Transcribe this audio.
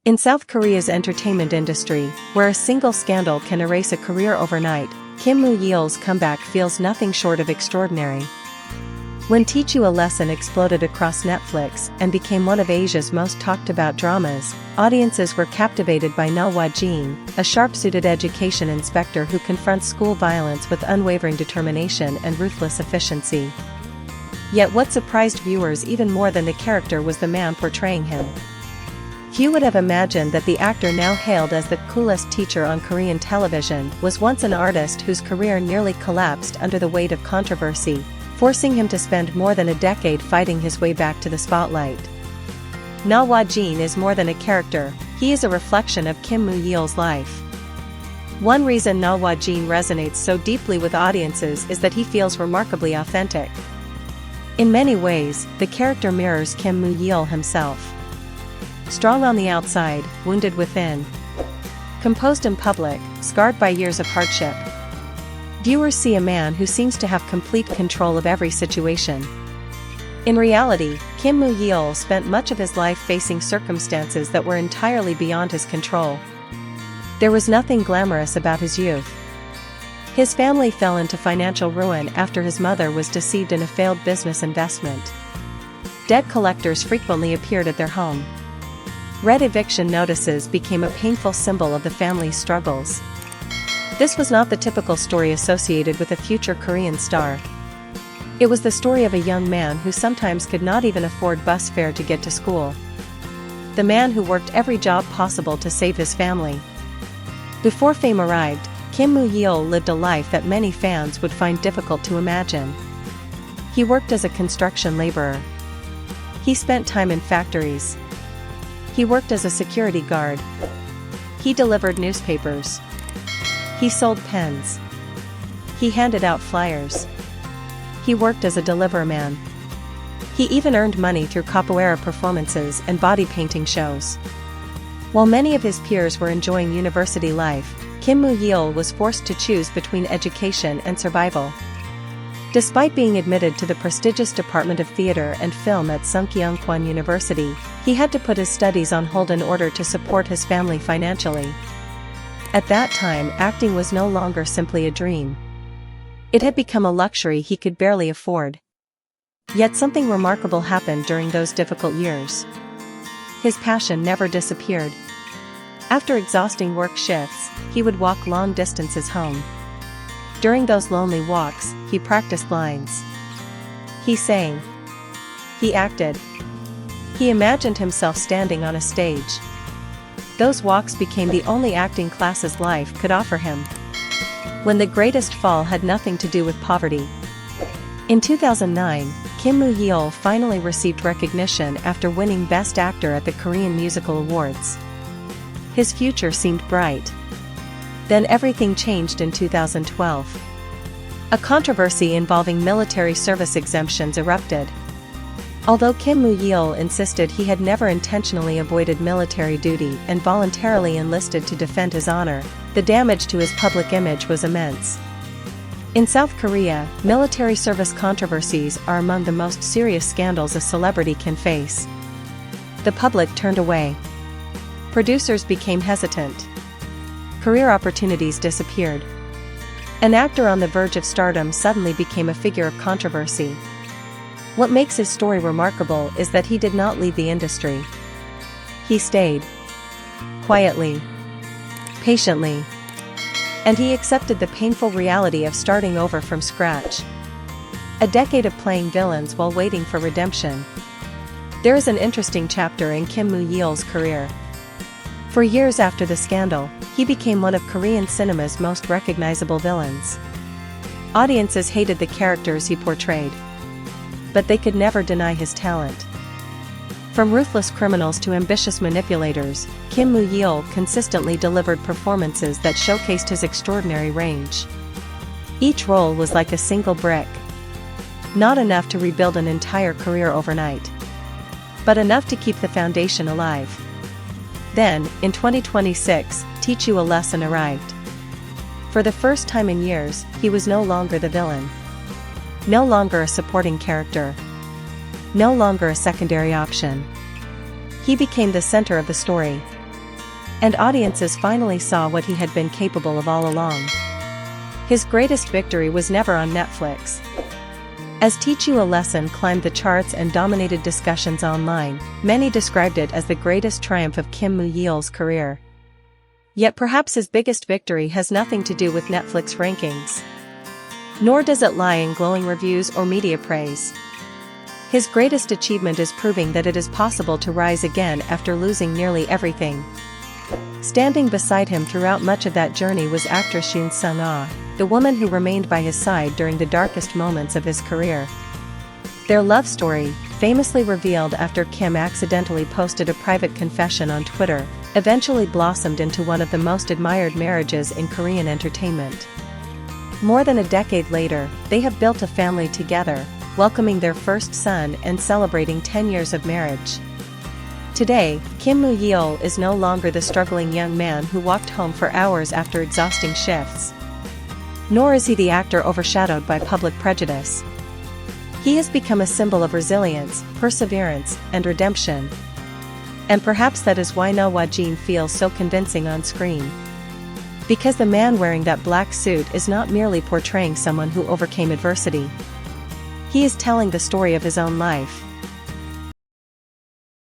In South Korea's entertainment industry, where a single scandal can erase a career overnight, Kim Mu Yeol's comeback feels nothing short of extraordinary. When Teach You a Lesson exploded across Netflix and became one of Asia's most talked about dramas, audiences were captivated by Na Woo-jin, a sharp-suited education inspector who confronts school violence with unwavering determination and ruthless efficiency. Yet what surprised viewers even more than the character was the man portraying him. Few would have imagined that the actor now hailed as the coolest teacher on Korean television was once an artist whose career nearly collapsed under the weight of controversy, forcing him to spend more than a decade fighting his way back to the spotlight. Na Woo-jin is more than a character, he is a reflection of Kim Mu Yeol's life. One reason Na Woo-jin resonates so deeply with audiences is that he feels remarkably authentic. In many ways, the character mirrors Kim Mu Yeol himself. Strong on the outside, wounded within. Composed in public, scarred by years of hardship. Viewers see a man who seems to have complete control of every situation. In reality, Kim Mu Yeol spent much of his life facing circumstances that were entirely beyond his control. There was nothing glamorous about his youth. His family fell into financial ruin after his mother was deceived in a failed business investment. Debt collectors frequently appeared at their home. Red eviction notices became a painful symbol of the family's struggles. This was not the typical story associated with a future Korean star. It was the story of a young man who sometimes could not even afford bus fare to get to school. The man who worked every job possible to save his family. Before fame arrived, Kim Mu Yeol lived a life that many fans would find difficult to imagine. He worked as a construction laborer. He spent time in factories. He worked as a security guard. He delivered newspapers. He sold pens. He handed out flyers. He worked as a deliverman. He even earned money through capoeira performances and body painting shows. While many of his peers were enjoying university life, Kim Mu Yeol was forced to choose between education and survival. Despite being admitted to the prestigious Department of Theater and Film at Sungkyunkwan University, he had to put his studies on hold in order to support his family financially. At that time, acting was no longer simply a dream. It had become a luxury he could barely afford. Yet something remarkable happened during those difficult years. His passion never disappeared. After exhausting work shifts, he would walk long distances home. During those lonely walks, he practiced lines. He sang. He acted. He imagined himself standing on a stage. Those walks became the only acting classes life could offer him. When the greatest fall had nothing to do with poverty. In 2009, Kim Mu Yeol finally received recognition after winning Best Actor at the Korean Musical Awards. His future seemed bright. Then everything changed in 2012. A controversy involving military service exemptions erupted. Although Kim Mu Yeol insisted he had never intentionally avoided military duty and voluntarily enlisted to defend his honor, the damage to his public image was immense. In South Korea, military service controversies are among the most serious scandals a celebrity can face. The public turned away. Producers became hesitant. Career opportunities disappeared. An actor on the verge of stardom suddenly became a figure of controversy. What makes his story remarkable is that he did not leave the industry. He stayed. Quietly. Patiently. And he accepted the painful reality of starting over from scratch. A decade of playing villains while waiting for redemption. There is an interesting chapter in Kim Mu Yeol's career. For years after the scandal, he became one of Korean cinema's most recognizable villains. Audiences hated the characters he portrayed. But they could never deny his talent. From ruthless criminals to ambitious manipulators, Kim Mu Yeol consistently delivered performances that showcased his extraordinary range. Each role was like a single brick. Not enough to rebuild an entire career overnight. But enough to keep the foundation alive. Then, in 2026, Teach You a Lesson arrived. For the first time in years, he was no longer the villain. No longer a supporting character. No longer a secondary option. He became the center of the story. And audiences finally saw what he had been capable of all along. His greatest victory was never on Netflix. As Teach You a Lesson climbed the charts and dominated discussions online, many described it as the greatest triumph of Kim Mu Yeol's career. Yet perhaps his biggest victory has nothing to do with Netflix rankings. Nor does it lie in glowing reviews or media praise. His greatest achievement is proving that it is possible to rise again after losing nearly everything. Standing beside him throughout much of that journey was actress Yoon Sung-ah, the woman who remained by his side during the darkest moments of his career. Their love story, famously revealed after Kim accidentally posted a private confession on Twitter, eventually blossomed into one of the most admired marriages in Korean entertainment. More than a decade later, they have built a family together, welcoming their first son and celebrating 10 years of marriage. Today, Kim Mu Yeol is no longer the struggling young man who walked home for hours after exhausting shifts. Nor is he the actor overshadowed by public prejudice. He has become a symbol of resilience, perseverance, and redemption. And perhaps that is why No Wa-jin feels so convincing on screen. Because the man wearing that black suit is not merely portraying someone who overcame adversity. He is telling the story of his own life.